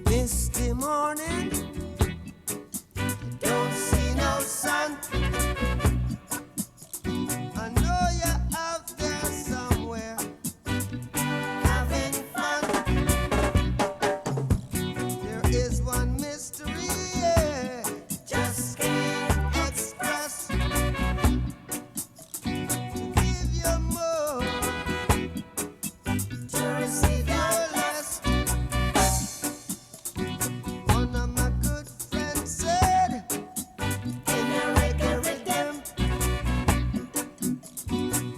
Misty morning, don't see no sun. I know you're out there somewhere having fun. There is one mystery, yeah, just can't express. To give you more, to receive your less. One of my good friends said, in a reggae rhythm,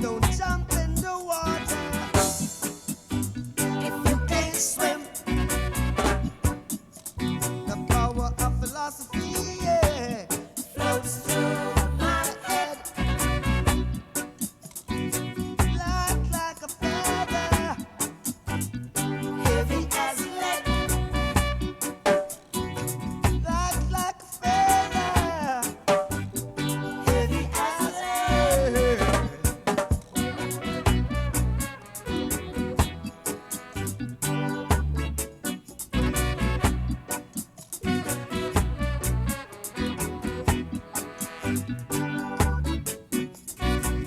don't jump in the water if you can't swim. The power of philosophy, yeah, floats through my head like a feather, heavy as lead. Like a feather, heavy as lead.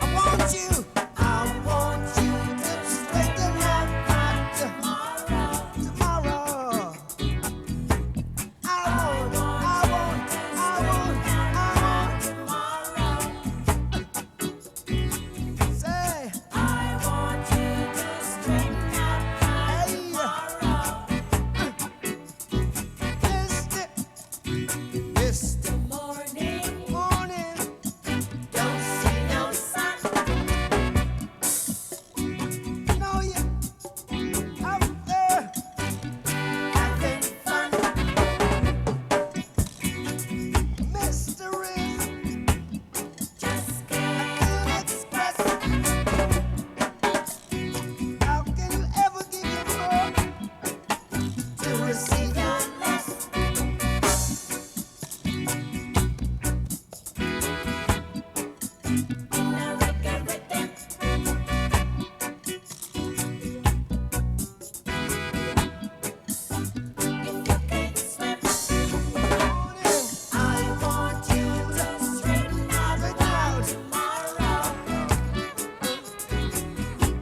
I want you to straighten out my tomorrow. I want, say, I want you to straighten out my Misty morning, don't see no sun. No, you out there having fun. Mysteries, just can't express. How can you ever give it more to receive your less? In a reggae rhythm, if you can't swim, I want you to straighten out tomorrow.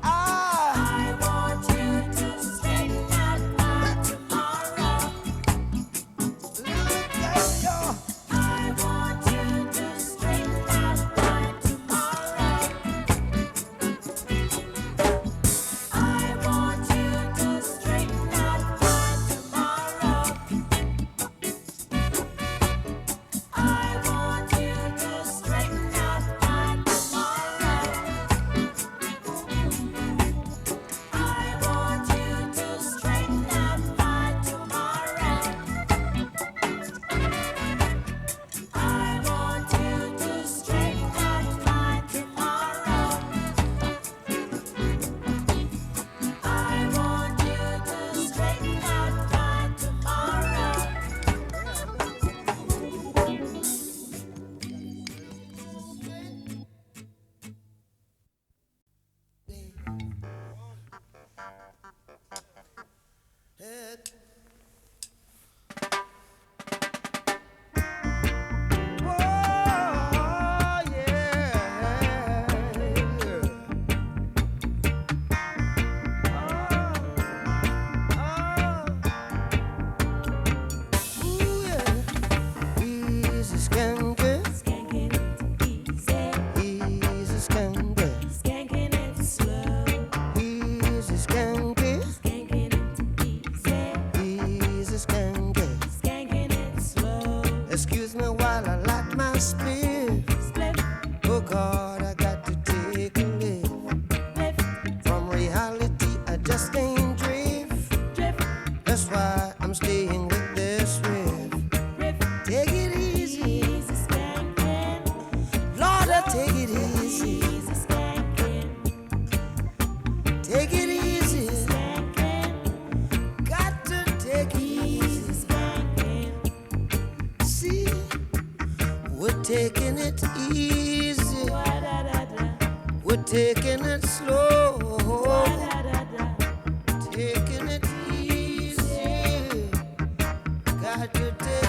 I want you to straighten out tomorrow. Look at your. I want you to straighten out tomorrow. I want you to straighten out tomorrow. I want you to straighten out tomorrow. I want you to straighten out tomorrow. I want you to straighten out tomorrow. I want you to straighten out tomorrow. Whoa, yeah. Ooh, yeah. Easy skanker, Skanking it easy, easy skanker, skanking it slow, easy skanker, skanking it easy, easy skanker. skanking it slow. Excuse me while I light my spliff. Split, Oh God, I got to take a lift. lift, From reality, I just can't drift. drift, That's why I'm staying with this riff. riff, Take it easy, easy skanking. Lord, I taking it easy. We're taking it slow. Taking it easy. Got to take